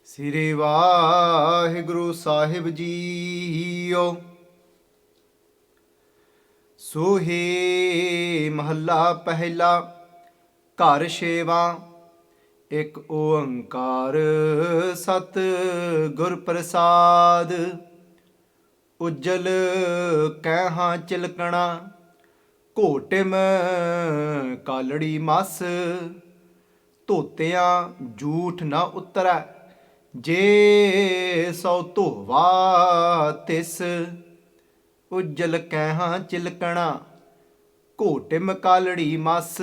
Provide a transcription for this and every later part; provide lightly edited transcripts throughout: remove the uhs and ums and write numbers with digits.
ਸ੍ਰੀ ਵਾਹਿਗੁਰੂ ਸਾਹਿਬ JIO. ਸੋਹੀ ਮਹੱਲਾ ਪਹਿਲਾ। ਘਰ ਛੇਵਾਂ। ਇੱਕ ਓੰਕਾਰ ਸਤ ਗੁਰ ਪ੍ਰਸਾਦ। ਉਜਲ ਕਹਿਹਾਂ ਚਿਲਕਣਾ, ਘੋਟਿਮ ਕਾਲੜੀ ਮਸ। ਧੋਤਿਆਂ ਝੂਠ ਨਾ ਉਤਰੈ, ਜੇ ਸੋ ਧੋਵਾ ਤਿਸ। ਉਜਲ ਕਹਿਹਾਂ ਚਿਲਕਣਾ, ਘੋਟਿਮ ਕਾਲੜੀ ਮਸ।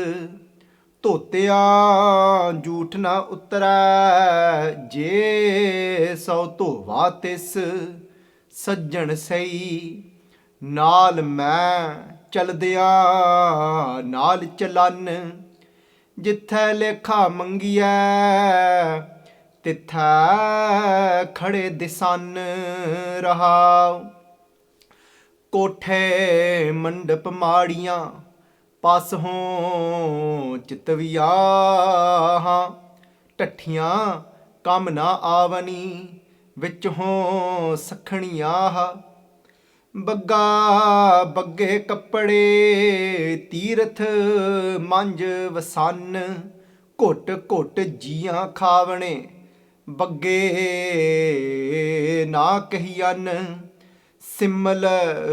ਧੋਤਿਆਂ ਝੂਠ ਨਾ ਉਤਰੈ, ਜੇ ਸੋ ਧੋਵਾ ਤਿਸ। ਸੱਜਣ ਸਹੀ ਨਾਲ ਮੈਂ ਚਲਦਿਆਂ ਨਾਲ ਚਲਨ। ਜਿੱਥੈ ਲੇਖਾ ਮੰਗੀਐ, ਤਿੱਥੈ ਖੜੇ ਦਿਸਨ। ਰਹਾਉ ਕੋਠੇ ਮੰਡਪ ਮਾੜੀਆਂ, ਪਸ ਹੋਂ ਚਿਤਵੀਆਂ। ਢੱਠੀਆਂ ਕੰਮ ਨਾ ਆਵਨੀ, ਵਿੱਚ ਹੋਂ ਸਖਣੀਆਂ। ਬੱਗਾ ਬੱਗੇ ਕੱਪੜੇ, ਤੀਰਥ ਮੰਜ ਵਸਨ। ਘੁੱਟ ਘੁੱਟ ਜੀਆਂ ਖਾਵਣੇ, ਬੱਗੇ ਨਾ ਕਹੀਅਨ। ਸਿਮਲ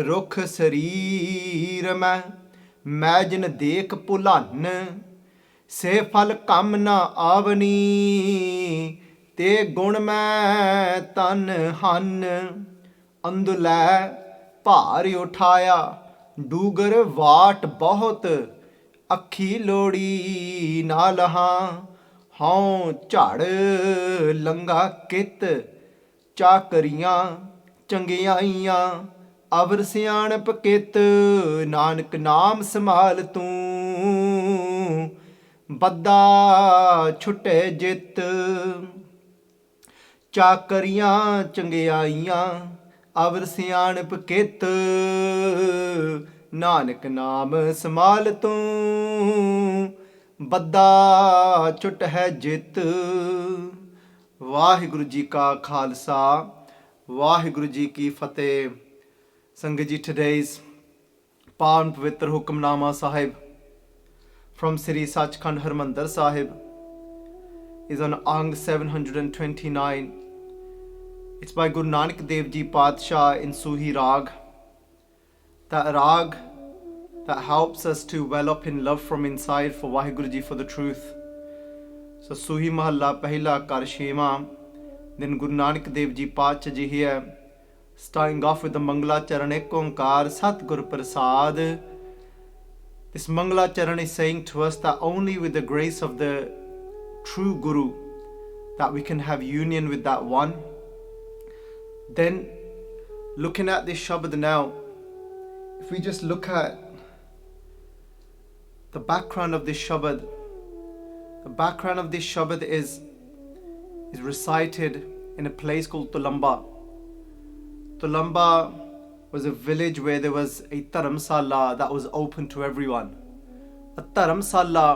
ਰੁਖ ਸਰੀਰ ਮੈਂ, ਮੈਜਨ ਦੇਖ ਭੁਲਨ। ਸੇ ਫਲ ਕੰਮ ਨਾ ਆਵਨੀ, ਤੇ ਗੁਣ ਮੈਂ ਤਨ ਹਨ। ਅੰਦੁਲੈ ਭਾਰ ਉਠਾਇਆ, ਡੂਗਰ ਵਾਟ ਬਹੁਤ। ਅੱਖੀ ਲੋੜੀ ਨਾ ਲਹਾਂ, ਹਉ ਝੜ ਲੰਗਾ ਕਿਤ। ਚਾਕਰੀਆਂ ਚੰਗਿਆਈਆਂ, ਅਵਰ ਸਿਆਣਪ ਕਿਤ। ਨਾਨਕ ਨਾਮ ਸੰਭਾਲ ਤੂੰ, ਬੱਦਾ ਛੁਟੇ ਜਿਤ। ਚਾਕਰੀਆਂ ਚੰਗਿਆਈਆਂ, ਅਵਰ ਸਿਆਣਪ ਕਿਤ। ਨਾਨਕ ਨਾਮ ਸੰਭਾਲ ਤੂੰ, ਬੱਦਾ ਛੁਟ ਹੈ ਜਿਤ। ਵਾਹਿਗੁਰੂ ਜੀ ਕਾ ਖਾਲਸਾ, ਵਾਹਿਗੁਰੂ ਜੀ ਕੀ ਫਤਿਹ। ਸੰਗਤ ਜੀ, today's ਪਾਵਨ ਪਵਿੱਤਰ ਹੁਕਮਨਾਮਾ ਸਾਹਿਬ from Sri Sachkhand Harmandir Sahib is on Ang 729. It's by Guru Nanak Dev Ji Padshah in Suhi Rag. That Rag that helps us to well up in love from inside for Vaheguru Ji, for the truth. So Suhi Mahalla Pahila Kar Shema. Then Guru Nanak Dev Ji Padshah Ji here, starting off with the Mangala Charan Ek Onkar Sat Gur Prasad. This Mangala Charan is saying to us that only with the grace of the true Guru that we can have union with that one. Then looking at this Shabad now, if we just look at the background of this Shabad, the background of this Shabad is recited in a place called Tulamba. Tulamba was a village where there was a Dharamsala that was open to everyone. A Dharamsala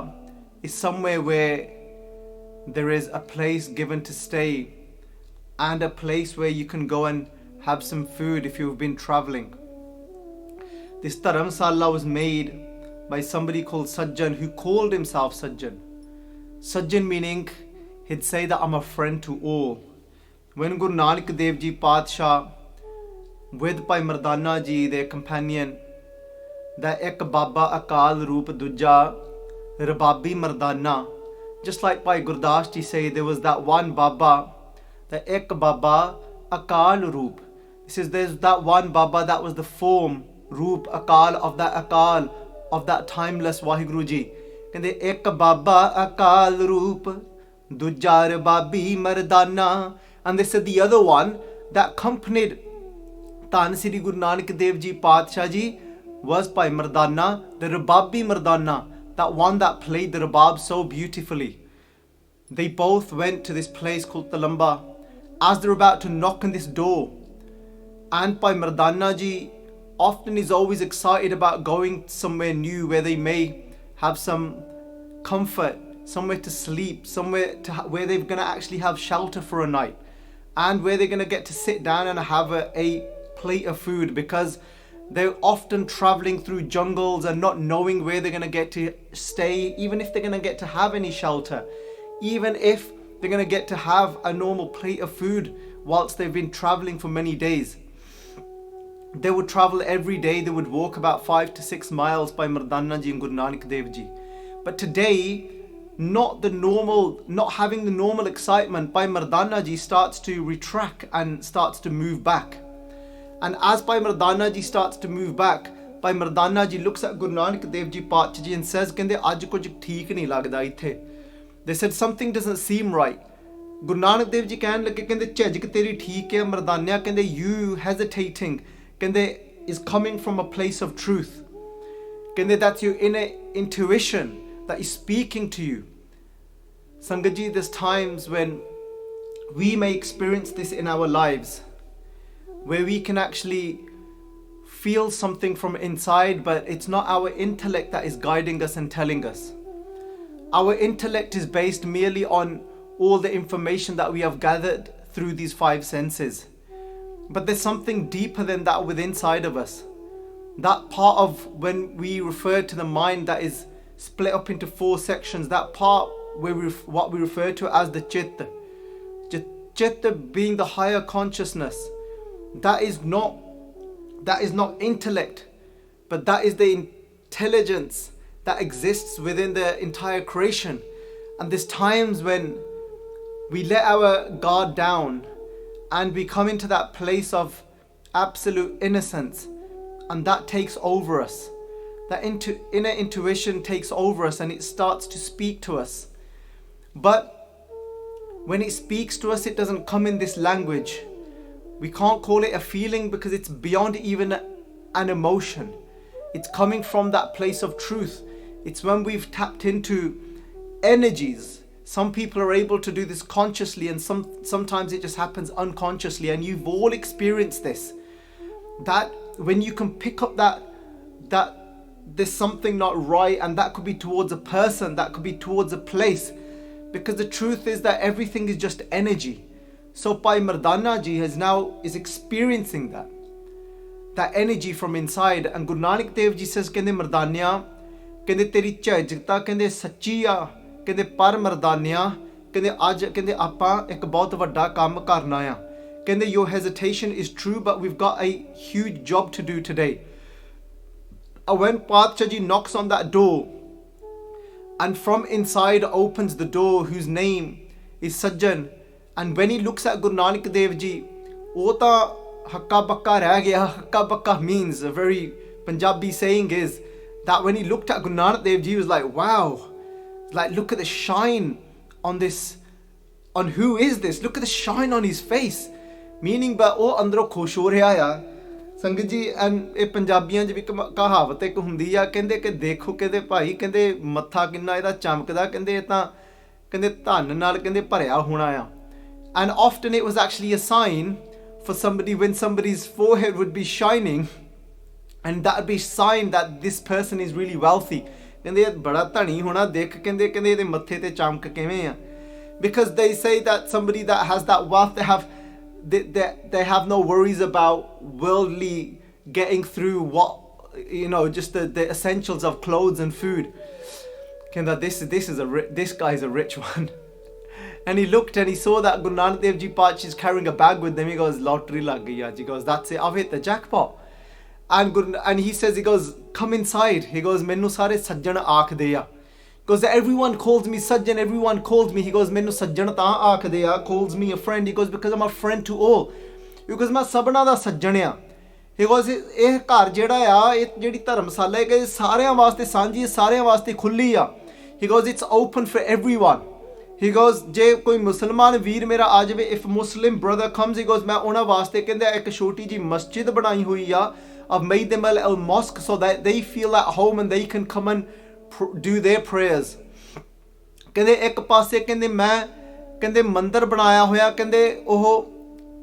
is somewhere where there is a place given to stay and a place where you can go and have some food if you've been traveling. This Dharamsala was made by somebody called Sajjan, who called himself Sajjan. Sajjan meaning he'd say that I'm a friend to all. When Guru Nanak Dev Ji Padshah with Bhai Mardana Ji, their companion, that ek Baba Akaal Roop Duja Rababi Mardana, just like Bhai Gurdas Ji say, there was that one Baba, the ek Baba Akaal Roop. There's that one Baba that was the form, Roop Akaal of that timeless Vaheguru Ji. And the ek Baba Akaal Roop Duja Rababi Mardana. And they said the other one that accompanied Dhan Sri Guru Nanak Dev Ji Padshah Ji was by Mardana, the Rababi Mardana, that one that played the Rabab so beautifully. They both went to this place called Tulamba. As they're about to knock on this door, and Bhai Mardana Ji often is always excited about going somewhere new where they may have some comfort, somewhere to sleep, somewhere where they're going to actually have shelter for a night, and where they're going to get to sit down and have a plate of food, because they're often traveling through jungles and not knowing where they're going to get to stay, even if they're going to get to have any shelter, even if they're going to get to have a normal plate of food whilst they've been traveling for many days. They would travel every day. They would walk about 5 to 6 miles by Mardana Ji and Guru Nanak Dev Ji. But today, not having the normal excitement, Bhai Mardana Ji starts to retract and starts to move back. And as Bhai Mardana Ji starts to move back, Bhai Mardana Ji looks at Guru Nanak Dev Ji Pacha Ji and says, "Kende aj kuch theek nahi lagda ithe." They said something doesn't seem right. Guru Nanak Dev Ji कहने लगे, कहते झिझक तेरी ठीक है मर्दानिया, कहते you hesitating, कहते is coming from a place of truth. कहते that's your inner intuition that is speaking to you. Sangat Ji, there's times when we may experience this in our lives, where we can actually feel something from inside, but it's not our intellect that is guiding us and telling us. Our intellect is based merely on all the information that we have gathered through these 5 senses. But there's something deeper than that within inside of us. That part of when we refer to the mind that is split up into 4 sections, that part where what we refer to as the chitta. Chitta being the higher consciousness. That is not intellect, but that is the intelligence that exists within the entire creation. And there's times when we let our guard down and we come into that place of absolute innocence, and that takes over us. That inner intuition takes over us and it starts to speak to us. But when it speaks to us, it doesn't come in this language. We can't call it a feeling because it's beyond even an emotion. It's coming from that place of truth. It's when we've tapped into energies. Some people are able to do this consciously, and sometimes it just happens unconsciously, and you've all experienced this. That when you can pick up that there's something not right, and that could be towards a person, that could be towards a place, because the truth is that everything is just energy. So Bhai Mardana Ji is experiencing that energy from inside. And Guru Nanak Dev Ji says, "Kende Mardaniya, kende teri ਝਿਜਕਤਾ kende ਸੱਚੀ ਆ, kende par Mardaniya, kende ਅੱਜ kende ਆਪਾਂ ਇੱਕ ਬਹੁਤ ਵੱਡਾ ਕੰਮ ਕਰਨਾ ਆ, kende your hesitation is true, but we've got a huge job to do today." And when Pacha Ji knocks on that door, and from inside opens the door whose name is Sajjan, and when he looks at Guru Nanak Dev Ji, ਉਹ ਤਾਂ ਹੱਕਾ ਬੱਕਾ ਰਹਿ ਗਿਆ. ਹੱਕਾ ਬੱਕਾ means, a very Punjabi saying is that when he looked at Guru Nanak Dev Ji, he was like, wow, like look at the shine on this, on who is this? Look at the shine on his face. Meaning, but ਉਹ ਅੰਦਰੋਂ ਖੁਸ਼ ਹੋ ਰਿਹਾ ਆ. ਸੰਗਤ ਜੀ, and ਇਹ ਪੰਜਾਬੀਆਂ 'ਚ ਵੀ ਕਹਾਵਤ ਇੱਕ ਹੁੰਦੀ ਆ, ਕਹਿੰਦੇ ਕਿ ਦੇਖੋ ਕਹਿੰਦੇ ਭਾਈ, ਕਹਿੰਦੇ ਮੱਥਾ ਕਿੰਨਾ ਇਹਦਾ ਚਮਕਦਾ, ਕਹਿੰਦੇ ਇਹ ਤਾਂ ਕਹਿੰਦੇ ਧਨ ਨਾਲ ਕਹਿੰਦੇ ਭਰਿਆ ਹੋਣਾ ਆ. And often it was actually a sign for somebody, when somebody's forehead would be shining, and that would be a sign that this person is really wealthy. ਕਹਿੰਦੇ ਬੜਾ ਧਨੀ ਹੋਣਾ, ਦੇਖ ਕਹਿੰਦੇ ਇਹਦੇ ਮੱਥੇ ਤੇ ਚਮਕ ਕਿਵੇਂ ਆ. Because they say that somebody that has that wealth, they have no worries about worldly getting through what, just the essentials of clothes and food. This guy is a rich one. And he looked and he saw that Guru Nanak Dev Ji Pacha is carrying a bag with them. He goes, lottery lag gayi aaj. He goes, that's it, I've hit the jackpot. And he says, he goes, come inside. He goes, mainu sare sajjan aakhde a. He goes, everyone calls me Sajjan, everyone calls me. He goes, mainu sajjan ta aakhde a, calls me a friend. He goes, because I'm a friend to all. He goes, main sabna da sajjan a. He goes, eh ghar jehda a, eh jehdi Dharamsala hai, sareyan waste sanji, sareyan waste khulli a. He goes, it's open for everyone. He goes, ਜੇ ਕੋਈ ਮੁਸਲਮਾਨ ਵੀਰ ਮੇਰਾ ਆ ਜਾਵੇ, if Muslim brother comes, he goes, ਮੈਂ ਉਹਨਾਂ ਵਾਸਤੇ ਕਹਿੰਦੇ ਇੱਕ ਛੋਟੀ ਜੀ ਮਸਜਿਦ ਬਣਾਈ ਹੋਈ ਆ. I've made them a mosque so that they feel at home and they can come and do their prayers. ਕਹਿੰਦੇ ਇੱਕ ਪਾਸੇ ਕਹਿੰਦੇ ਮੈਂ ਕਹਿੰਦੇ ਮੰਦਿਰ ਬਣਾਇਆ ਹੋਇਆ, ਕਹਿੰਦੇ ਉਹ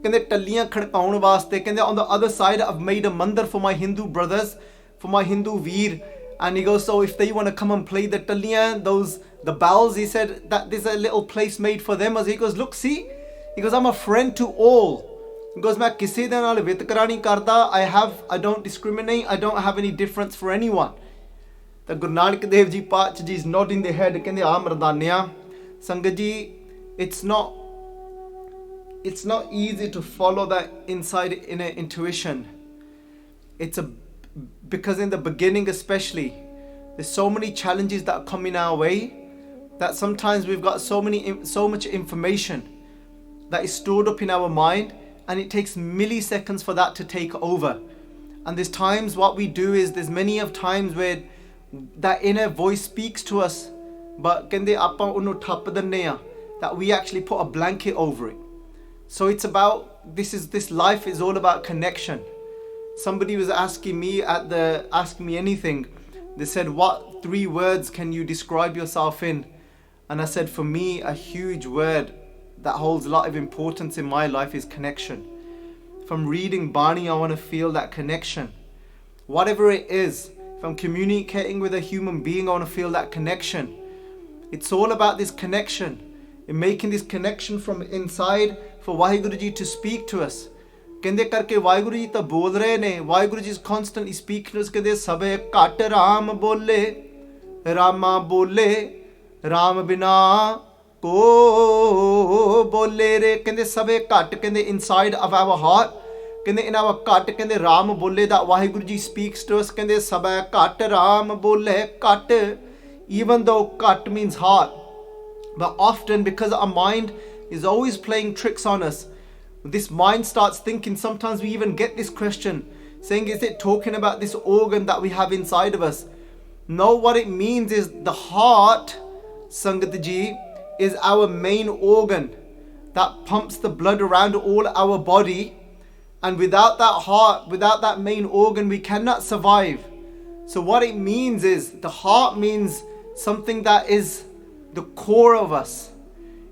ਕਹਿੰਦੇ ਟੱਲੀਆਂ ਖੜਕਾਉਣ ਵਾਸਤੇ, ਕਹਿੰਦੇ on the other side I've made a mandir for my Hindu brothers, for my Hindu veer. And he goes, so if they want to come and play the taliyan, the bowels, he said that there's a little place made for them. As he goes, look, see, he goes, I'm a friend to all. He goes, मैं किसी दे नाल वितकरा नहीं करदा. I don't discriminate. I don't have any difference for anyone. The Guru Nanak Dev Ji Pacha ji is nodding their head. कहंदे आ मर्दानिया संगत जी, it's not easy to follow that inside inner intuition. Because in the beginning especially, there's so many challenges that are coming our way that sometimes we've got so much information that is stored up in our mind, and it takes milliseconds for that to take over. And there's times what we do is, there's many of times where that inner voice speaks to us, but कहंदे आपां उन्हों ठप्प दिन्ने आ, that we actually put a blanket over it. So it's about, this life is all about connection. Somebody was asking me Ask Me Anything. They said, what 3 words can you describe yourself in? And I said, for me, a huge word that holds a lot of importance in my life is connection. If I'm reading Bani, I want to feel that connection. Whatever it is, if I'm communicating with a human being, I want to feel that connection. It's all about this connection, in making this connection from inside for Waheguru Ji to speak to us. ਕਹਿੰਦੇ ਕਰਕੇ ਵਾਹਿਗੁਰੂ ਜੀ ਤਾਂ ਬੋਲ ਰਹੇ ਨੇ. Waheguru ji is constantly speaking to us. ਕਹਿੰਦੇ ਸਭੇ ਘਟ ਰਾਮ ਬੋਲੇ, ਰਾਮਾ ਬੋਲੇ, ਰਾਮ ਬਿਨਾ ਕੋ ਬੋਲੇ ਰੇ. ਕਹਿੰਦੇ ਸਭੇ ਘਟ, ਕਹਿੰਦੇ inside of our heart, ਕਹਿੰਦੇ in our ਘਟ, ਕਹਿੰਦੇ ਰਾਮ ਬੋਲੇ, that Waheguru ji speaks to us. ਕਹਿੰਦੇ ਸਭੇ ਘਟ ਰਾਮ ਬੋਲੇ. ਘਟ, even though ਘਟ means heart, but often because our mind is always playing tricks on us, this mind starts thinking, sometimes we even get this question saying, is it talking about this organ that we have inside of us? No, what it means is the heart, Sangat Ji, is our main organ that pumps the blood around all our body, and without that heart, without that main organ, we cannot survive. So what it means is, the heart means something that is the core of us.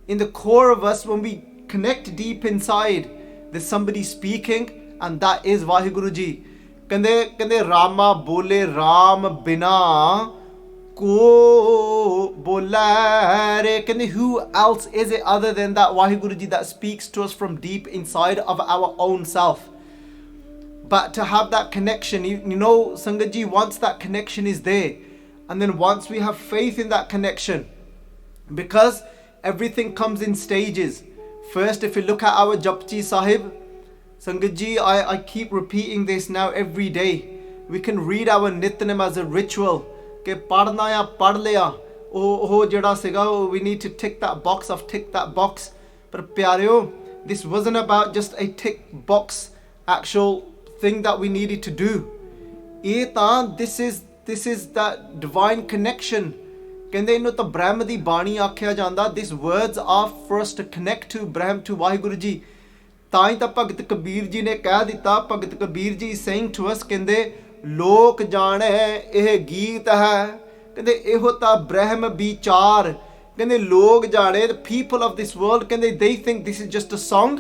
In the core of us, when we connect deep inside, there's somebody speaking, and that is Vaheguru Ji. Kande Rama bole Ram bina ko bolare. Kande who else is it other than that Vaheguru Ji that speaks to us from deep inside of our own self? But to have that connection, you know, Sangat Ji, once that connection is there, and then once we have faith in that connection, because everything comes in stages. First, if you look at our Japji Sahib, Sangat Ji, I keep repeating this now every day. We can read our Nitnem as a ritual. Ke padna ya pad liya. Oh jada siga, we need to tick that box. I've ticked that box. But pyareo, this wasn't about just a tick box actual thing that we needed to do. This is that divine connection. ਕਹਿੰਦੇ ਇਹਨੂੰ ਤਾਂ ਬ੍ਰਹਮ ਦੀ ਬਾਣੀ ਆਖਿਆ ਜਾਂਦਾ. These words are for us to connect to Brahm, to Waheguru ji. ਤਾਂ ਹੀ ਤਾਂ ਭਗਤ ਕਬੀਰ ਜੀ ਨੇ ਕਹਿ ਦਿੱਤਾ, Bhagat Kabir ji saying to us, ਕਹਿੰਦੇ ਲੋਕ ਜਾਣੇ ਇਹ ਗੀਤ ਹੈ, ਕਹਿੰਦੇ ਇਹੋ ਤਾਂ ਬ੍ਰਹਮ ਵਿਚਾਰ. ਕਹਿੰਦੇ ਲੋਕ ਜਾਣੇ, the people of this world, ਕਹਿੰਦੇ they think this is just a song.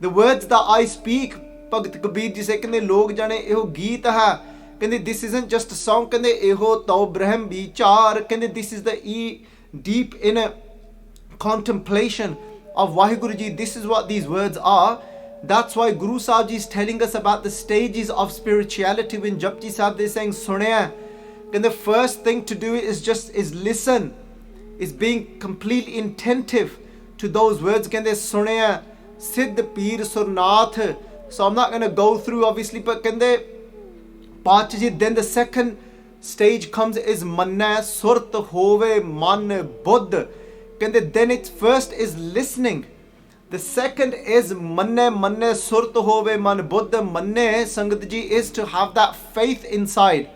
The words that I speak, Bhagat Kabir ji say, ਕਹਿੰਦੇ ਲੋਕ ਜਾਣੇ ਇਹੋ ਗੀਤ ਹੈ. Kende, this isn't just a song. Kende, eho tau brahm vichar. Kende, this is the deep inner contemplation of Vaheguru Ji. This is what these words are. That's why Guru Sahib Ji is telling us about the stages of spirituality. When Japji Sahib, they're saying sunaya. Kende, the first thing to do is listen. Is being completely attentive to those words. Kende, sunaya, Siddh Peer Surnath. So I'm not going to go through obviously, but kende, then the second stage comes is manna surt hove man buddh. Then it first is listening. The second is manne surt hove man buddh. Manne, Sangat Ji, is to have that faith inside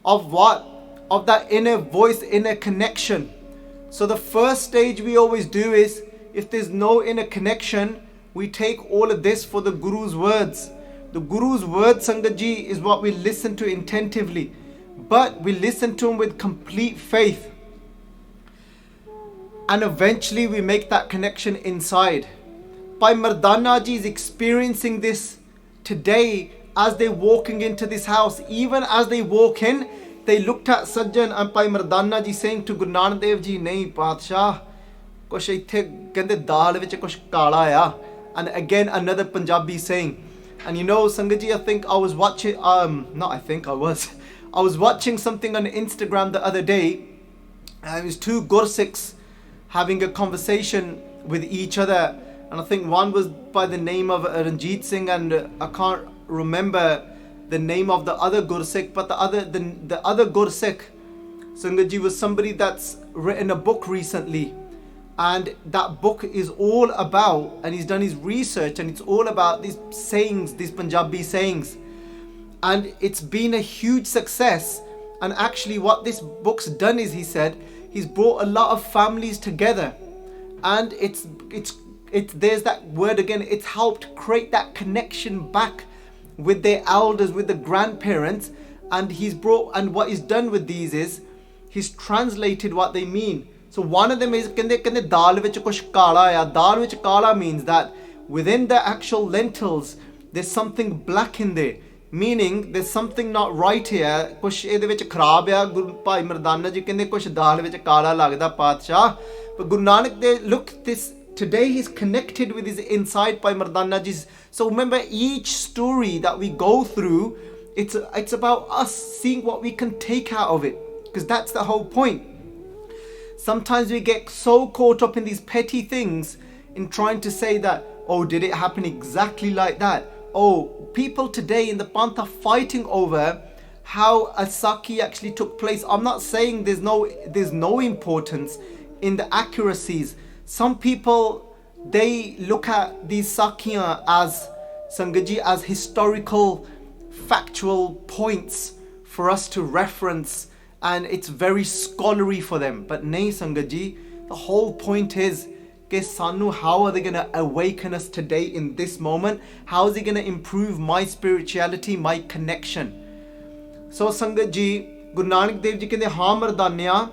of what? Of that inner voice, inner connection. So the first stage we always do is, if there's no inner connection, we take all of this for the Guru's words. The Guru's words, Sangat Ji, is what we listen to attentively. But we listen to him with complete faith. And eventually we make that connection inside. Bhai Mardana Ji is experiencing this today as they're walking into this house. Even as they walk in, they looked at Sajjan and Bhai Mardana ji saying to Guru Nanak Dev Ji, nahi Padshah, kush ithe kende dal vich kush kala aya. And again another Punjabi saying. And you know, Sangat ji, I think I was watching, not I think I was watching something on Instagram the other day, and it was two Gursikhs having a conversation with each other, and I think one was by the name of Ranjit Singh, and I can't remember the name of the other Gursikh, but the other Gursikh, Sangat ji, was somebody that's written a book recently. And that book is all about, and he's done his research, and it's all about these sayings, these Punjabi sayings. And it's been a huge success. And actually what this book's done is, he said, he's brought a lot of families together. And it's there's that word again, it's helped create that connection back with their elders, with the grandparents. And what he's done with these is, he's translated what they mean. So one of them is kende dal vich kush kala ya. Dal vich kala means that within the actual lentils there's something black in there, meaning there's something not right here. Kush ede vich kharab ya. Bhai Mardana ji kende kush dal vich kala lagda Padshah. But Guru Nanak Dev, look, this today he's connected with his inside Bhai Mardana ji's. So remember, each story that we go through, it's about us seeing what we can take out of it, because that's the whole point. Sometimes we get so caught up in these petty things in trying to say that, oh, did it happen exactly like that? Oh, people today in the Panth are fighting over how a Sakhi actually took place. I'm not saying there's no importance in the accuracies. Some people, they look at these Sakhiyan as, Sangaji, as historical, factual points for us to reference. And it's very scholarly for them. But nahi Sangat ji, the whole point is, how are they going to awaken us today in this moment? How is it going to improve my spirituality, my connection? So Sangat ji, Guru Nanak Dev Ji kende haan Mardaniya,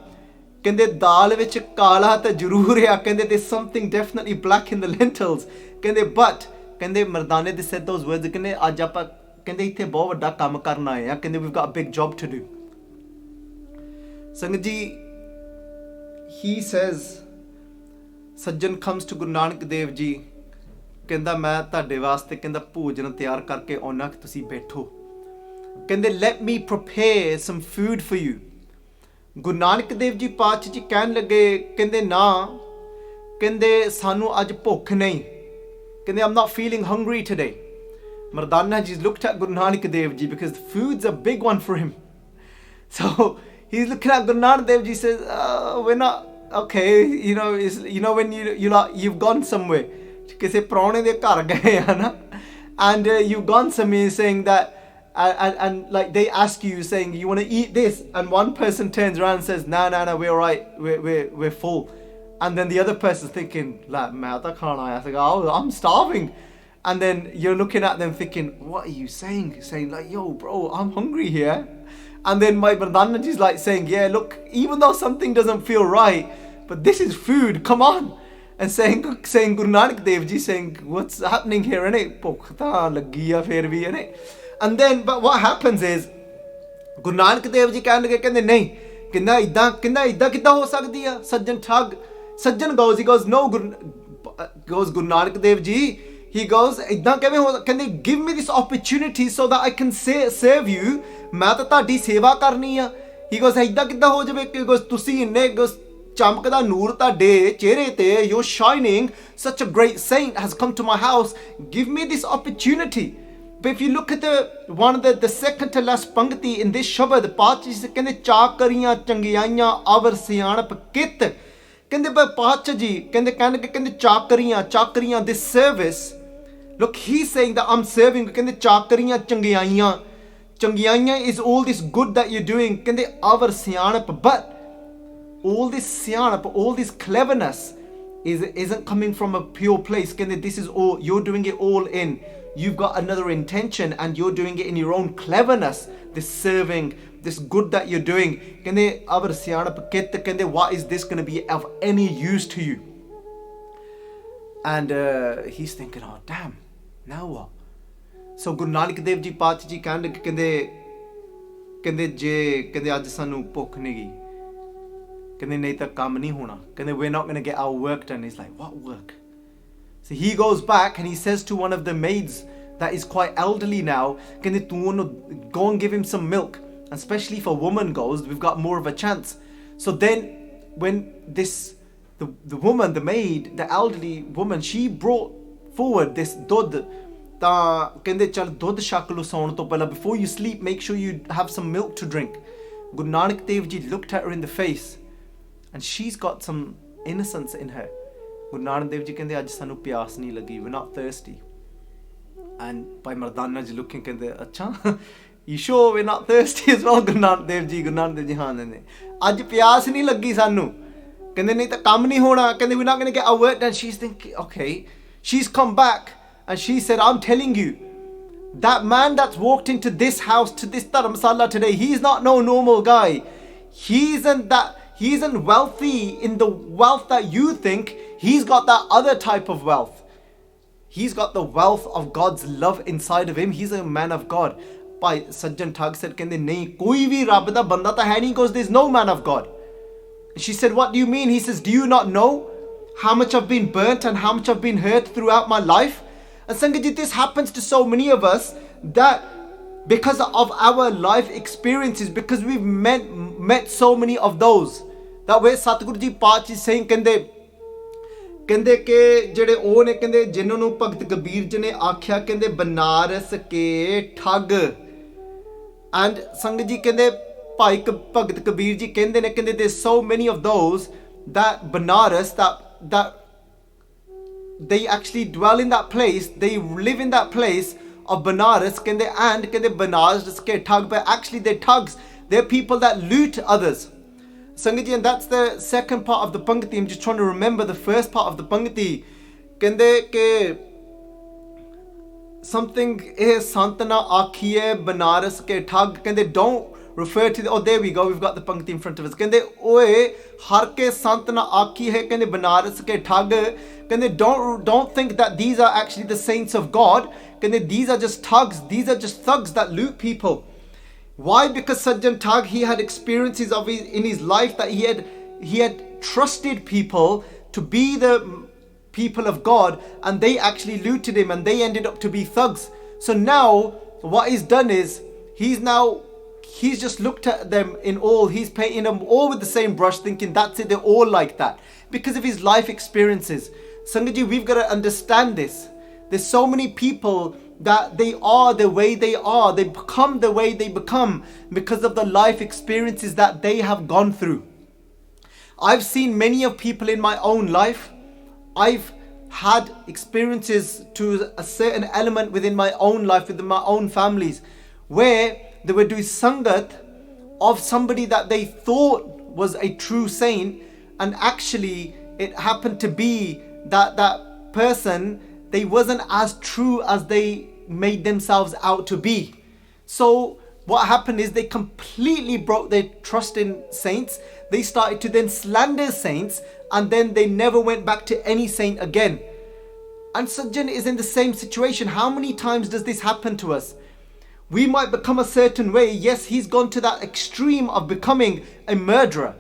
kende dal vich kala ta jarur hai, kende there's something definitely black in the lentils. Kende but, kende Mardane they said those words, kende aaj aapa, kende ithe bahut vadda kam karna hai, kende we've got a big job to do. Sangat ji, he says, Sajjan comes to Guru Nanak Dev Ji, kenda main tade vaste kenda bhojan tiyar karke auna ki tusi baitho. Kende let me prepare some food for you. Guru Nanak Dev Ji Paatshah ji ਕਹਿਣ ਲੱਗੇ, kende na, kende sanu aj bhukh nahi. Kende I'm not feeling hungry today. Mardana ji looked at Guru Nanak Dev Ji because the food's a big one for him. So he's looking at Guru Nanak Dev Ji, says, we're not, okay, you know when you've gone somewhere, kise praune de ghar gaye hai na, and you've gone somewhere saying that, and like they ask you saying, you want to eat this, and one person turns around and says, no, we're alright, we're full. And then the other person's thinking, like, main ta khana aaya, like, oh, I'm starving. And then you're looking at them thinking, what are you saying? Saying like, yo bro, I'm hungry here. And then my Mardana ji is like saying, yeah, look, even though something doesn't feel right, but this is food, come on. And saying Guru Nanak Dev Ji saying, what's happening here, innit? Bhukh ta lagi hai fir bhi, innit? And then, but what happens is, Guru Nanak Dev Ji ਕਹਿਣ ਲੱਗੇ, ਕਹਿੰਦੇ ਨਹੀਂ, ਕਿੰਨਾ ਇਦਾਂ ਕਿੱਦਾਂ ਹੋ ਸਕਦੀ ਆ? Sajan Thag, Sajjan goes, he goes, no, goes Guru Nanak Dev Ji, he goes, ਇਦਾਂ ਕਿਵੇਂ ਹੋ, ਕਹਿੰਦੇ, give me this opportunity so that I can serve you. ਮੈਂ ਤਾਂ ਤੁਹਾਡੀ ਸੇਵਾ ਕਰਨੀ ਆ. He goes, ਇਦਾਂ ਕਿੱਦਾਂ ਹੋ ਜਾਵੇ? He goes, ਤੁਸੀਂ ਇੰਨੇ ਚਮਕਦਾ ਨੂਰ ਤੁਹਾਡੇ ਚਿਹਰੇ ਤੇ, you're shining, such a great saint has come to my house, give me this opportunity. But if you look at the second to last pangti in this Shabad, Paatshah ਕਹਿੰਦੇ ਚਾਕਰੀਆਂ ਚੰਗਿਆਈਆਂ ਅਵਰ ਸਿਆਣਪ ਕਿਤ, ਕਹਿੰਦੇ ਪਾਤਸ਼ਾਹ ਜੀ ਕਹਿੰਦੇ ਚਾਕਰੀਆਂ this service. Look, he's saying that I'm serving, ਕਹਿੰਦੇ ਚਾਕਰੀਆਂ ਚੰਗਿਆਈਆਂ is all this good that you're doing, ਕਹਿੰਦੇ ਅਵਰ ਸਿਆਣਪ, but all this siyanap, all this cleverness isn't coming from a pure place. This is all, you're doing it all in, you've got another intention and you're doing it in your own cleverness, this serving, this good that you're doing. What is this going to be of any use to you? And he's thinking, oh damn, now what? So Guru Nanak Dev Ji Paatshah ji ਕਹਿੰਦੇ ਕਹਿੰਦੇ ਜੇ ਕਹਿੰਦੇ ਅੱਜ ਸਾਨੂੰ ਭੁੱਖ ਨਹੀਂ ਗਈ ਕਹਿੰਦੇ ਨਹੀਂ ਤਾਂ ਕੰਮ ਨਹੀਂ ਹੋਣਾ ਕਹਿੰਦੇ we're not going to get our work done. He's like, what work? So he goes back and he says to one of the maids that is quite elderly now, ਕਹਿੰਦੇ ਤੂੰ ਉਹਨੂੰ go and give him some milk, and especially if a woman goes we've got more of a chance. So then when the woman, the maid, the elderly woman, she brought forward this ਦੁੱਧ ਤਾਂ ਕਹਿੰਦੇ ਚੱਲ ਦੁੱਧ ਛਕ ਲਓ ਸੌਣ ਤੋਂ ਪਹਿਲਾਂ, before you sleep make sure you have some milk to drink. Guru Nanak Dev Ji looked at her in the face and she's got some innocence in her. Guru Nanak Dev Ji ਕਹਿੰਦੇ ਅੱਜ ਸਾਨੂੰ ਪਿਆਸ ਨਹੀਂ ਲੱਗੀ, we're not thirsty. And Bhai Mardana ji looking ਕਹਿੰਦੇ ਅੱਛਾ you sure we're not thirsty as well? Guru Nanak Dev Ji ਹਾਂ ਨੇ ਅੱਜ ਪਿਆਸ ਨਹੀਂ ਲੱਗੀ ਸਾਨੂੰ ਕਹਿੰਦੇ ਨਹੀਂ ਤਾਂ ਕੰਮ ਨਹੀਂ ਹੋਣਾ ਕਹਿੰਦੇ we're not going to get our work done. She's thinking, okay, she's come back and she said, I'm telling you, that man that's walked into this house, to this Dharamsala today, he's not no normal guy. He isn't wealthy in the wealth that you think. He's got that other type of wealth. He's got the wealth of God's love inside of him. He's a man of God. Bhai Sajan Thag said, ਕਹਿੰਦੇ ਨਹੀਂ ਕੋਈ ਵੀ ਰੱਬ ਦਾ ਬੰਦਾ ਤਾਂ ਹੈ ਨਹੀਂ, because there's no man of God. She said, what do you mean? He says, do you not know how much I've been burnt and how much I've been hurt throughout my life? And Sangaji, this happens to so many of us, that because of our life experiences, because we've met so many of those, that way Satguru Ji Paach is saying, ਕਹਿੰਦੇ ਕਿ ਜਿਹੜੇ ਉਹ ਨੇ ਕਹਿੰਦੇ ਜਿਨ੍ਹਾਂ ਨੂੰ ਭਗਤ ਕਬੀਰ ਜੀ ਨੇ ਆਖਿਆ ਕਹਿੰਦੇ ਬਨਾਰਸ ਕੇ ਠੱਗ, and ਸੰਗਤ ਜੀ ਕਹਿੰਦੇ ਭਾਈ ਭਗਤ ਕਬੀਰ ਜੀ ਕਹਿੰਦੇ ਨੇ ਕਹਿੰਦੇ there's so many of those that Banaras, that they actually dwell in that place, they live in that place of Banaras ਕਹਿੰਦੇ, and ਕਹਿੰਦੇ Banaras ke thug, but actually they're thugs, they're people that loot others. Sangat ji, and that's the second part of the Pangati. I'm just trying to remember the first part of the Pangati. ਕਹਿੰਦੇ ਕਿ something is Santana Akhiye Banaras ke thug, ਕਹਿੰਦੇ don't refer to the, oh there we go, we've got the Pangati in front of us. ਕਹਿੰਦੇ ਓਏ ਹਰ ਕੇ ਸੰਤ ਨਾ ਆਖੀ ਹੈ ਕਹਿੰਦੇ ਬਨਾਰਸ ਕੇ ਠੱਗ, ਕਹਿੰਦੇ don't think that these are actually the saints of God. ਕਹਿੰਦੇ these are just thugs, these are just thugs that loot people. Why? Because Sajan Thag, he had experiences in his life that he had trusted people to be the people of God, and they actually looted him and they ended up to be thugs. So now what he's done is he's just looked at them in all, he's painting them all with the same brush, thinking that's it, they're all like that because of his life experiences. Sangaji, we've got to understand this. There's so many people that they are the way they are, they become the way they become because of the life experiences that they have gone through. I've seen many of people in my own life. I've had experiences to a certain element within my own life, within my own families, where they were doing sangat of somebody that they thought was a true saint, and actually it happened to be that person, they wasn't as true as they made themselves out to be. So what happened is they completely broke their trust in saints. They started to then slander saints, and then they never went back to any saint again. And Sajjan is in the same situation. How many times does this happen to us? We might become a certain way. Yes, he's gone to that extreme of becoming a murderer.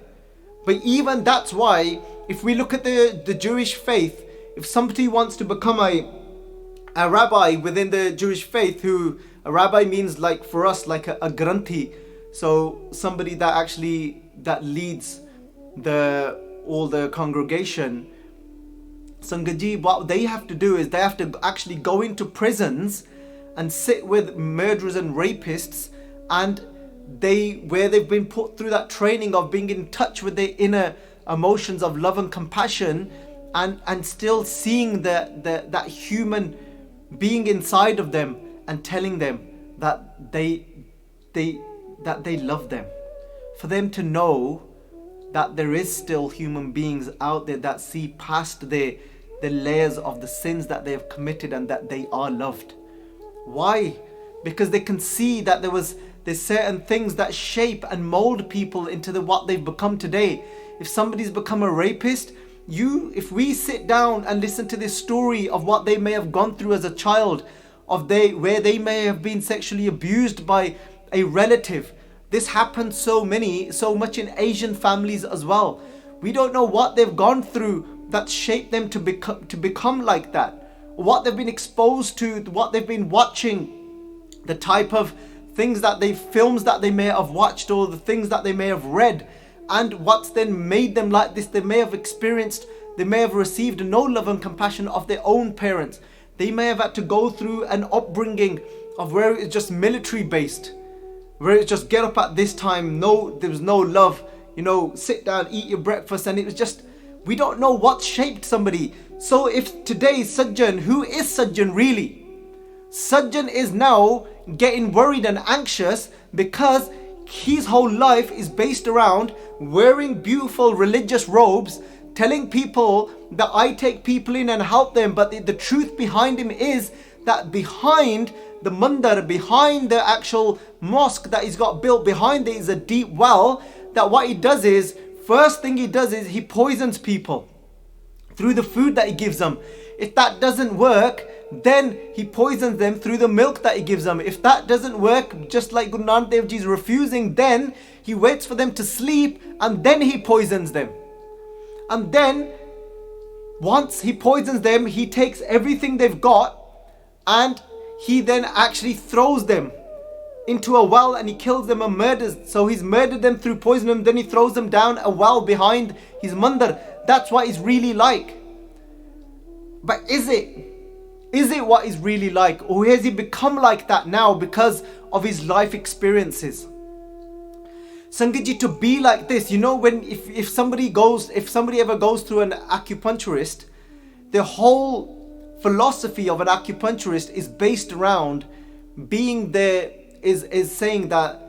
But even that's why, if we look at the Jewish faith, if somebody wants to become a rabbi within the Jewish faith, who a rabbi means like for us like a granthi, so somebody that actually that leads all the congregation. Sangaji, what they have to do is they have to actually go into prisons and sit with murderers and rapists, and where they've been put through that training of being in touch with their inner emotions of love and compassion, and still seeing that human being inside of them, and telling them that they love them, for them to know that there is still human beings out there that see past the layers of the sins that they have committed, and that they are loved. Why? Because they can see that there's certain things that shape and mold people into what they've become today. If somebody's become a rapist, if we sit down and listen to this story of what they may have gone through as a child, where they may have been sexually abused by a relative, This happens so much in Asian families as well. We don't know what they've gone through that shaped them to become like that. What they've been exposed to, what they've been watching, the type of things films that they may have watched, or the things that they may have read, and what's then made them like this. They may have received no love and compassion of their own parents. They may have had to go through an upbringing of where it's just military based, where it's just get up at this time, there was no love, sit down, eat your breakfast, and it was just, we don't know what shaped somebody. So if today Sajjan, who is Sajjan really? Sajjan is now getting worried and anxious because his whole life is based around wearing beautiful religious robes, telling people that I take people in and help them. But the truth behind him is that behind the mandar, behind the actual mosque that he's got built, behind it is a deep well, that what he does is, first thing he does is he poisons people through the food that he gives them. If that doesn't work, then he poisons them through the milk that he gives them. If that doesn't work, just like Guru Nanak Dev Ji is refusing, then he waits for them to sleep and then he poisons them. And then once he poisons them, he takes everything they've got and he then actually throws them into a well and he kills them and murders. So he's murdered them through poisoning them, then he throws them down a well behind his mandar. That's what he's really like. But is it what he's really like, or has he become like that now because of his life experiences? Sangatji, to be like this, when if somebody ever goes through an acupuncturist, the whole philosophy of an acupuncturist is based around being there, is saying that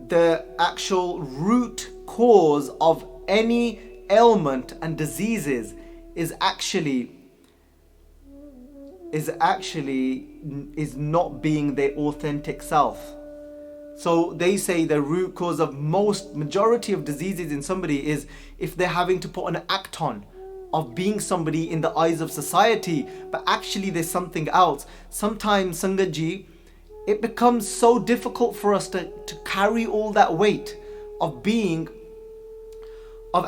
the actual root cause of any ailment and diseases is not being their authentic self. So they say the root cause of majority of diseases in somebody is if they're having to put an act on of being somebody in the eyes of society, but actually there's something else. Sometimes, Sangatji, it becomes so difficult for us to carry all that weight of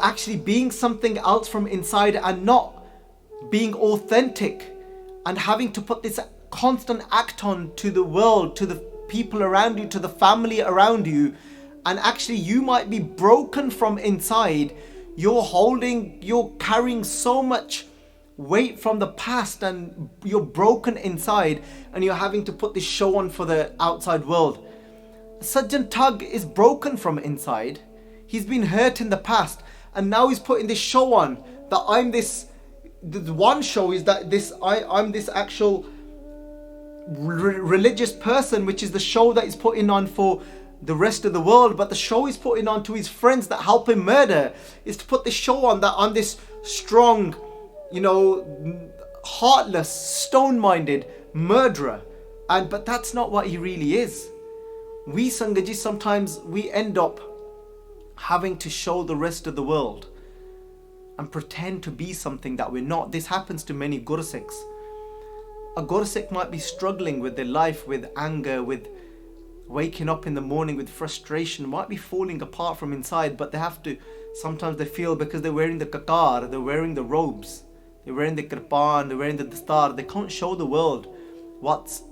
actually being something else from inside and not being authentic, and having to put this constant act on to the world, to the people around you, to the family around you, and actually you might be broken from inside. You're carrying so much weight from the past and you're broken inside, and you're having to put this show on for the outside world. Sajan Thag is broken from inside. He's been hurt in the past, and now he's putting this show on that I'm this. The one show is that I'm this actual religious person, which is the show that he's putting on for the rest of the world. But the show he's putting on to his friends that help him murder is to put this show on that I'm this strong, heartless, stone-minded murderer. But that's not what he really is. We Sangatji, sometimes we end up having to show the rest of the world and pretend to be something that we're not. This happens to many Gursikhs. A Gursikh might be struggling with their life, with anger, with waking up in the morning with frustration, might be falling apart from inside, but sometimes they feel because they're wearing the kakar, they're wearing the robes, they're wearing the kirpan, they're wearing the dastar, they can't show the world what's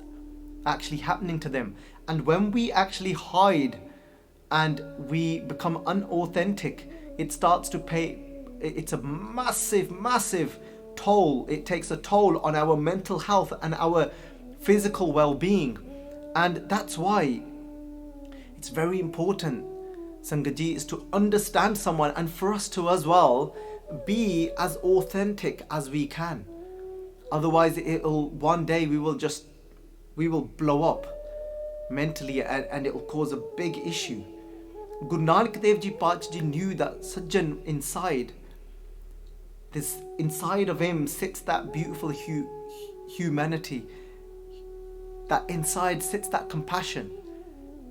actually happening to them. And when we actually hide and we become unauthentic, it starts to pay. It's a massive toll. It takes a toll on our mental health and our physical well-being. And that's why it's very important, Sangatji, is to understand someone, and for us to as well be as authentic as we can. Otherwise one day we will blow up mentally, and it will cause a big issue. Guru Nanak Dev Ji Paatshah knew that Sajjan inside of him sits that beautiful humanity. That inside sits that compassion.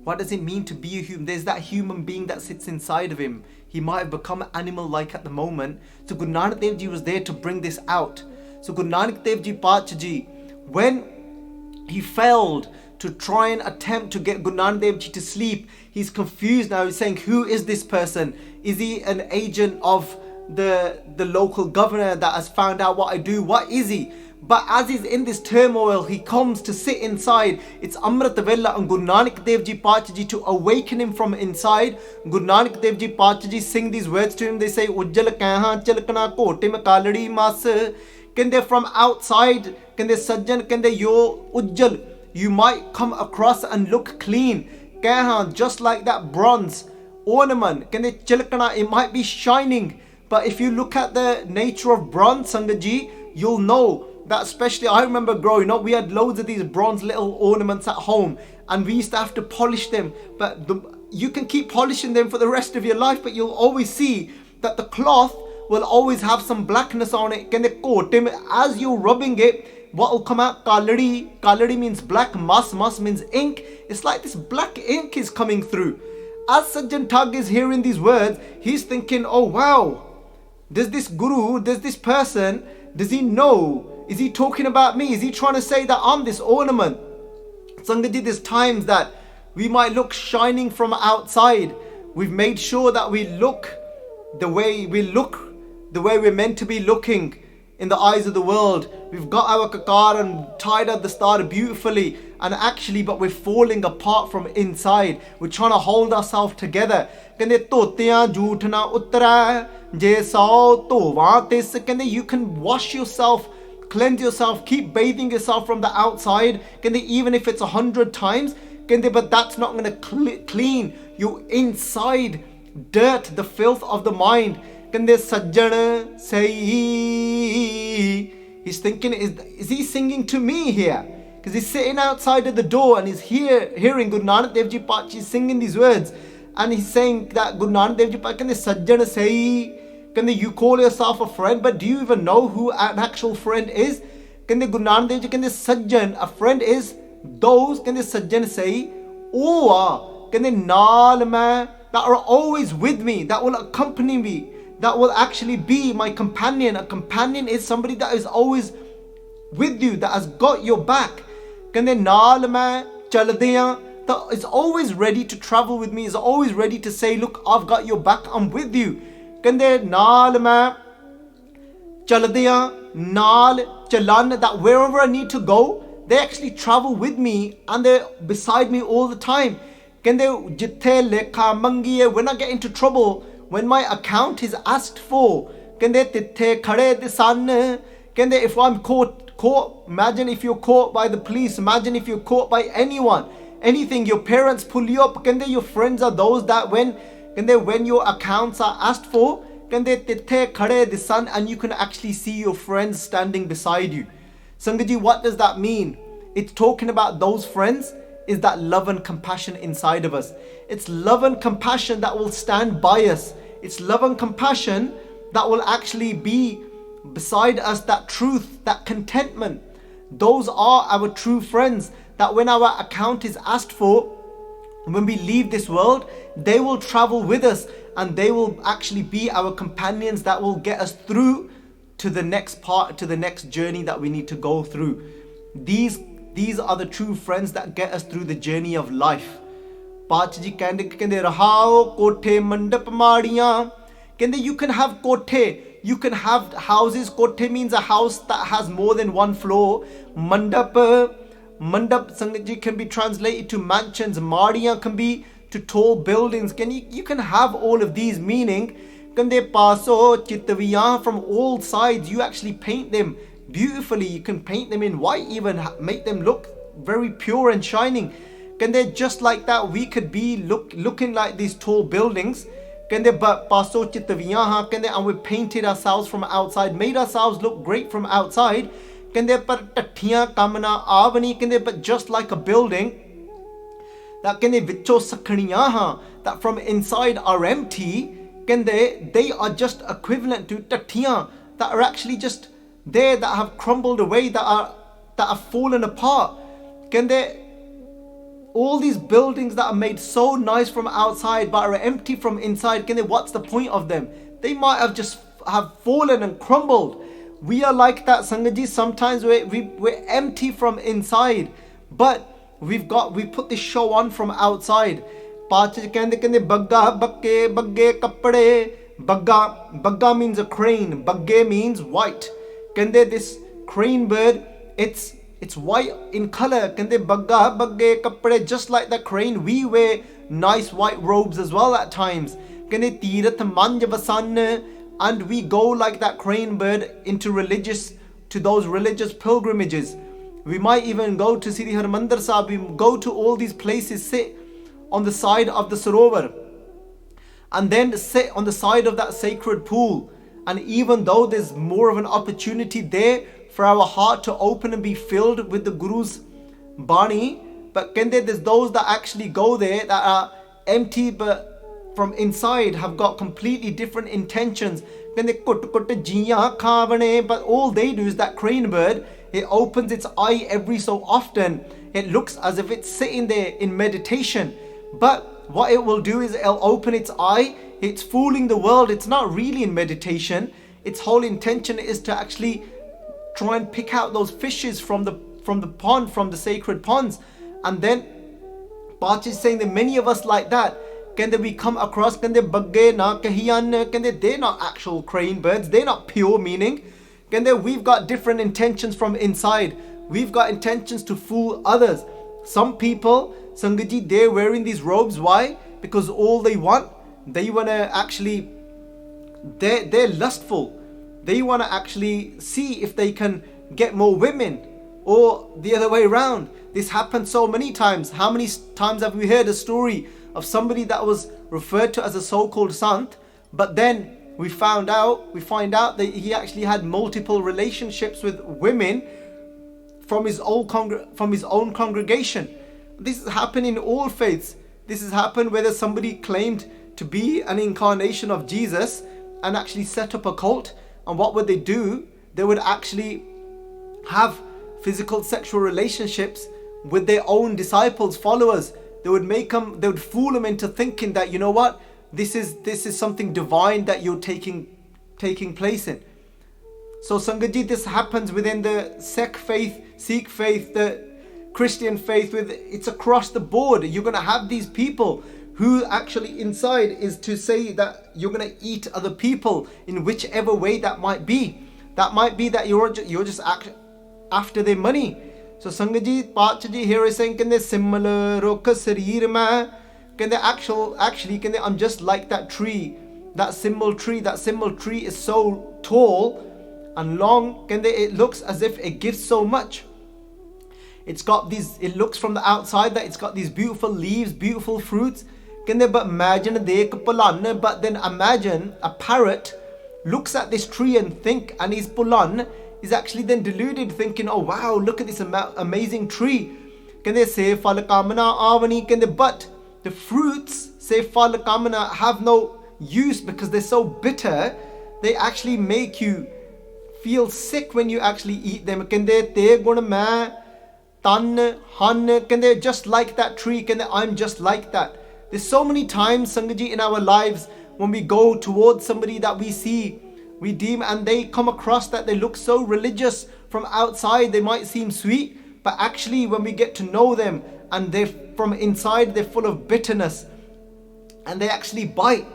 What does it mean to be a human? There's that human being that sits inside of him. He might have become animal-like at the moment. So Guru Nanak Dev Ji was there to bring this out. So Guru Nanak Dev Ji Paatshah Ji, when he failed to try and attempt to get Guru Nanak Dev Ji to sleep. He's confused now. He's saying, who is this person? Is he an agent of the local governor that has found out what I do? What is he? But as he's in this turmoil, he comes to sit inside. It's Amrit Vela and Guru Nanak Dev Ji Pachaji to awaken him from inside. Guru Nanak Dev Ji Pachaji sing these words to him. They say, Ujjal kaha chalkana kote mein kaladi mas. Kende from outside, kende Sajjan, kende yo Ujjal. You might come across and look clean. Kaha, just like that bronze ornament. Kende chalkana, it might be shining. But if you look at the nature of bronze, Sangaji, you'll know that, especially I remember growing up, we had loads of these bronze little ornaments at home and we used to have to polish them. But you can keep polishing them for the rest of your life, but you'll always see that the cloth will always have some blackness on it. As you're rubbing it, what will come out? Kaladi. Kaladi means black, mas means ink. It's like this black ink is coming through. As Sajan Thag is hearing these words, he's thinking, oh wow, does this guru, does this person, does he know? Is he talking about me? Is he trying to say that I'm this ornament? Sangaji, there's times that we might look shining from outside. We've made sure that we look the way we're meant to be looking in the eyes of the world. We've got our kakar and tied up the star beautifully, and actually, but we're falling apart from inside. We're trying to hold ourselves together. You can wash yourself, cleanse yourself, keep bathing yourself from the outside, even if it's 100 times, but that's not going to clean your inside dirt, the filth of the mind. Sajjan say, he's thinking, is he singing to me here? Because he's sitting outside of the door and he's hearing Guru Nanak Dev Ji Pachaji singing these words, and he's saying that Guru Nanak Dev Ji Pachaji, Sajjan say, you call yourself a friend, but do you even know who an actual friend is? Guru Nanak Dev Ji, Sajjan, a friend is those, Sajjan say, naal mein, that are always with me, that will accompany me, that will actually be my companion. A companion is somebody that is always with you, that has got your back. Naal mein chaldeyan, that is always ready to travel with me, is always ready to say, look, I've got your back, I'm with you. Naal mein chaldeyan, naal chalan, that wherever I need to go, they actually travel with me and they're beside me all the time. When I get into trouble, when my account is asked for, if I'm caught, imagine if you're caught by the police, imagine if you're caught by anything, your parents pull you up, your friends are those that when your accounts are asked for, and you can actually see your friends standing beside you. Sangaji, what does that mean? It's talking about those friends is that love and compassion inside of us. It's love and compassion that will stand by us. It's love and compassion that will actually be beside us, that truth, that contentment. Those are our true friends, that when our account is asked for, when we leave this world, they will travel with us and they will actually be our companions that will get us through to the next part, to the next journey that we need to go through. These are the true friends that get us through the journey of life. Pachaji kende rahao kothe mandap maadiyan. You can have kothe, you can have houses. Kothe means a house that has more than one floor. Mandap Sangaji can be translated to mansions. Maadiyan can be to tall buildings. You can have all of these, meaning kande paso chitviyan, from all sides. You actually paint them beautifully. You can paint them in white, even make them look very pure and shining. Just like that, we could be looking like these tall buildings. But paso chitviyan, and we painted ourselves from outside, made ourselves look great from outside. But just like a building, that that from inside are empty, they are just equivalent to tathiyan, that are actually just there, that have crumbled away, that have fallen apart. All these buildings that are made so nice from outside but are empty from inside, what's the point of them? They might have just have fallen and crumbled. We are like that, Sangaji. Sometimes we're empty from inside, but we put this show on from outside. Kende bagga bakke bagge kapade. Bagga means a crane. Bagge means white. Kende this crane bird, it's white in color. Kende bagga bagge kapade, just like the crane. We wear nice white robes as well at times. Kende tirat manj vasan, and we go like that crane bird to those religious pilgrimages. We might even go to Sri Harmandir Sahib. We go to all these places, sit on the side of the Sarovar, and then sit on the side of that sacred pool. And even though there's more of an opportunity there for our heart to open and be filled with the Guru's Bani, but there's those that actually go there that are empty, but from inside have got completely different intentions. But all they do is that crane bird, it opens its eye every so often. It looks as if it's sitting there in meditation, but what it will do is it'll open its eye. It's fooling the world. It's not really in meditation. Its whole intention is to actually try and pick out those fishes from the pond, from the sacred ponds. And then Bach is saying that many of us like that, we come across bagge na kahiyan, they're not actual crane birds, they're not pure meaning. We've got different intentions from inside. We've got intentions to fool others. Some people, Sangaji, they're wearing these robes. Why? Because all they want to actually, they're lustful. They want to actually see if they can get more women, or the other way around. This happens so many times. How many times have we heard a story of somebody that was referred to as a so-called sant, but then we find out that he actually had multiple relationships with women from his own congregation. This has happened in all faiths. This has happened whether somebody claimed to be an incarnation of Jesus and actually set up a cult. And what would they do? They would actually have physical sexual relationships with their own disciples, followers. They would fool them into thinking that, you know what, this is something divine that you're taking place in. So Sangaji, this happens within the Sikh faith, the Christian faith. It's across the board. You're going to have these people who actually inside is to say that you're going to eat other people in whichever way that might be. That might be that you're just after their money. So Sangaji, Pachaji here is saying, similar actually, I'm just like that tree, that symbol tree. That symbol tree is so tall and long, it looks as if it gives so much. It looks from the outside that it's got these beautiful leaves, beautiful fruits. But imagine a parrot looks at this tree and he's pulan, is actually then deluded, thinking, oh wow, look at this amazing tree. Say fal kamana avani, but the fruits, say fal kamana, have no use because they're so bitter. They actually make you feel sick when you actually eat them. Just like that tree, I'm just like that. There's so many times, Sangaji, in our lives when we go towards somebody that we see, we deem, and they come across that they look so religious from outside, they might seem sweet, but actually when we get to know them and they're from inside, they're full of bitterness and they actually bite.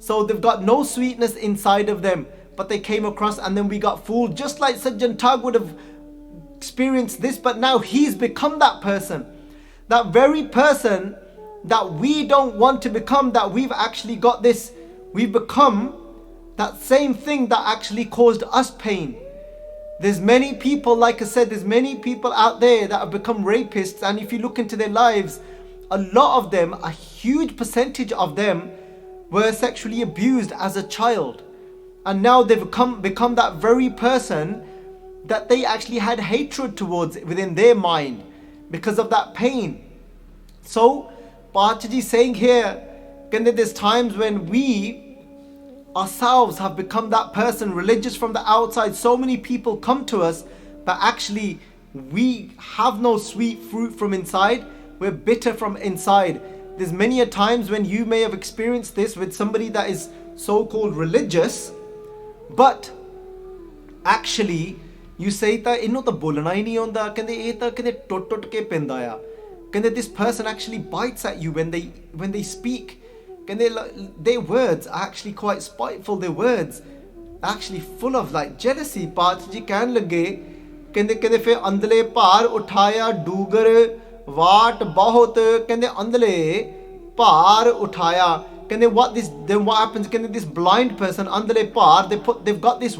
So they've got no sweetness inside of them, but they came across, and then we got fooled, just like Sajan Thag would have experienced this, but now he's become that person. That very person that we don't want to become, that we've actually got this, we've become that same thing that actually caused us pain. There's many people, like I said, there's many people out there that have become rapists, and if you look into their lives, a lot of them, a huge percentage of them were sexually abused as a child, and now they've become that very person that they actually had hatred towards within their mind because of that pain. So Pachaji saying here, there's times when we ourselves have become that person, religious from the outside. So many people come to us, but actually we have no sweet fruit from inside. We're bitter from inside. There's many a times when you may have experienced this with somebody that is so-called religious, but actually you say that inno ta bolna hi nahi aunda, kende eh ta kende tot ke penda ya, this person actually bites at you when they speak. Their words are actually quite spiteful. Their words are actually full of like jealousy. Paat ji ਕਹਿਣ ਲੱਗੇ ਕਹਿੰਦੇ ਫਿਰ ਅੰਦਲੇ ਭਾਰ ਉਠਾਇਆ ਡੂਗਰ ਵਾਟ ਬਹੁਤ ਕਹਿੰਦੇ ਅੰਦਲੇ ਭਾਰ ਉਠਾਇਆ ਕਹਿੰਦੇ then what happens ਕਹਿੰਦੇ this blind person ਅੰਦਲੇ ਭਾਰ they've got this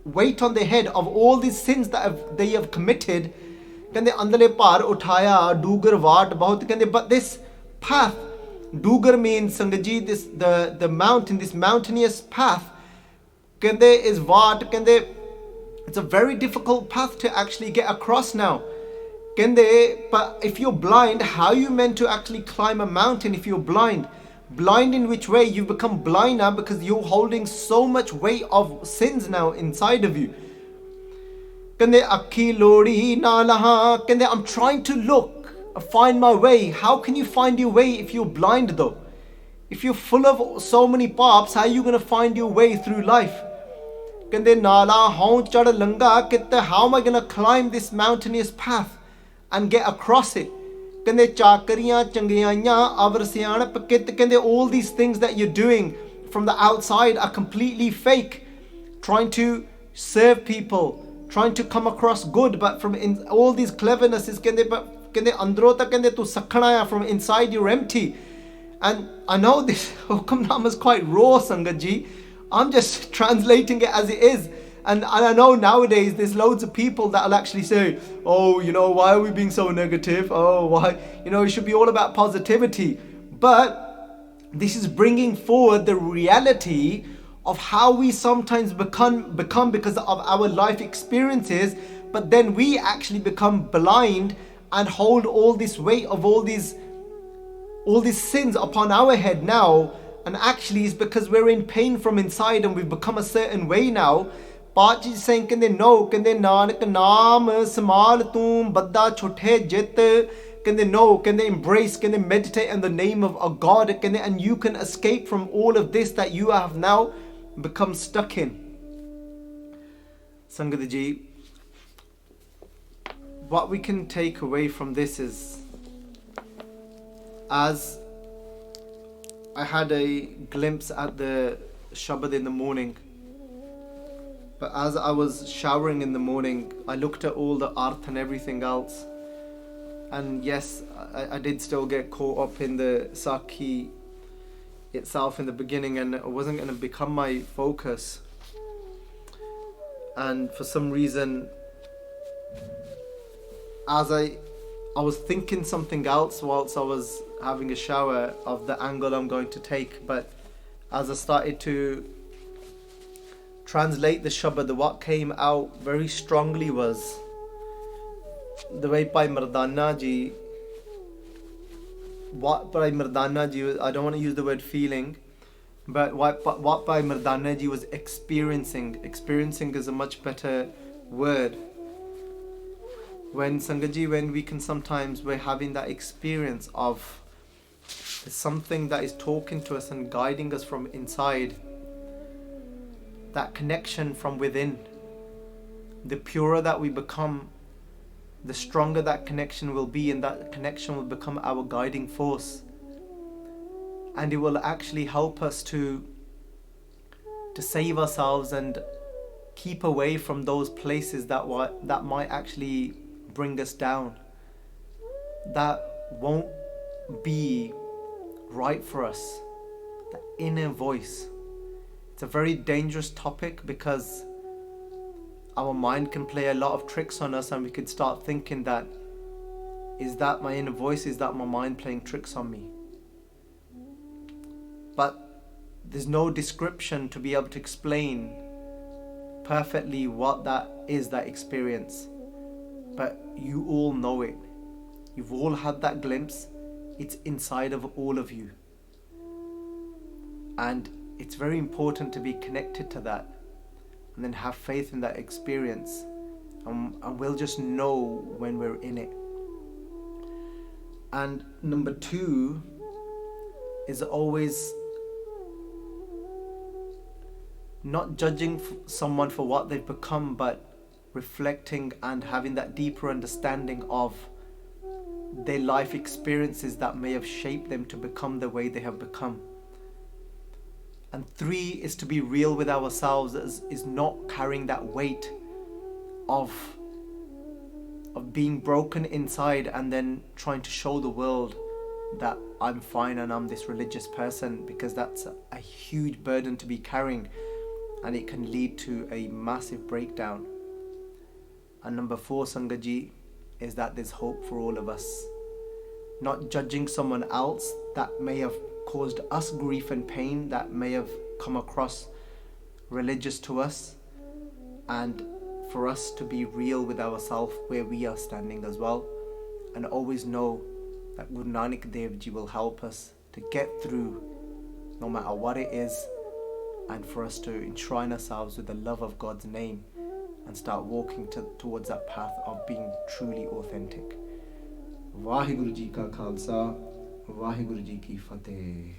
weight on their head of all these sins that they have committed ਕਹਿੰਦੇ ਅੰਦਲੇ ਭਾਰ ਉਠਾਇਆ ਡੂਗਰ ਵਾਟ ਬਹੁਤ ਕਹਿੰਦੇ but this path Dugar means Sangaji, this the mountain, this mountainous path kende is what kende it's a very difficult path to actually get across now. Kende, but if you're blind, how are you meant to actually climb a mountain if you're blind? Blind in which way? You've become blind now because you're holding so much weight of sins now inside of you. Kende akhi lodi na laha kende I'm trying to look find my way. How can you find your way if you're blind though? If you're full of so many paps, how are you going to find your way through life? Kende nala haun chad langa kitte, how am I going to climb this mountainous path and get across it? Kende chakariyan changiyaiyan avar siyanap kit kende all these things that you're doing from the outside are completely fake. Trying to serve people, trying to come across good, but from in all these clevernesses kende but kende andro ta kende tu sakhana from inside you're empty. And I know this Hukamnama is quite raw, Sangat ji. I'm just translating it as it is, and I know nowadays there's loads of people that will actually say, oh, you know, why are we being so negative? Oh, why, you know, it should be all about positivity. But this is bringing forward the reality of how we sometimes become because of our life experiences, but then we actually become blind and hold all this weight of all these sins upon our head now, and actually it's because we're in pain from inside and we've become a certain way now. Baji saying kende no kende Nanak naam samal tum badda chothe jit kende no kende embrace kende meditate in the name of a God kende, and you can escape from all of this that you have now become stuck in. Sangat ji, what we can take away from this is, as I had a glimpse at the Shabad in the morning, but as I was showering in the morning, I looked at all the art and everything else, and yes, I did still get caught up in the Sakhi itself in the beginning, and it wasn't going to become my focus. And for some reason, as I was thinking something else whilst I was having a shower of the angle I'm going to take, but as I started to translate the Shabad, what came out very strongly was the way Bhai Mardana ji, I don't want to use the word feeling, but what Bhai Mardana ji was experiencing is a much better word. When Sangaji, when we can sometimes, we're having that experience of something that is talking to us and guiding us from inside, that connection from within, the purer that we become, the stronger that connection will be, and that connection will become our guiding force, and it will actually help us to save ourselves and keep away from those places that might actually bring us down, that won't be right for us. The inner voice, it's a very dangerous topic because our mind can play a lot of tricks on us, and we could start thinking that, is that my inner voice, is that my mind playing tricks on me? But there's no description to be able to explain perfectly what that is, that experience. But you all know it. You've all had that glimpse. It's inside of all of you. And it's very important to be connected to that and then have faith in that experience. And we'll just know when we're in it. And number 2 is always not judging someone for what they've become, but reflecting and having that deeper understanding of their life experiences that may have shaped them to become the way they have become. And 3 is to be real with ourselves, is not carrying that weight of being broken inside and then trying to show the world that I'm fine and I'm this religious person, because that's a huge burden to be carrying, and it can lead to a massive breakdown. And number 4, Sangaji, is that there's hope for all of us. Not judging someone else that may have caused us grief and pain, that may have come across religious to us, and for us to be real with ourselves where we are standing as well, and always know that Guru Nanak Dev Ji will help us to get through no matter what it is, and for us to enshrine ourselves with the love of God's name and start walking towards that path of being truly authentic. Vaheguru Ji Ka Khalsa, Vaheguru Ji Ki Fateh.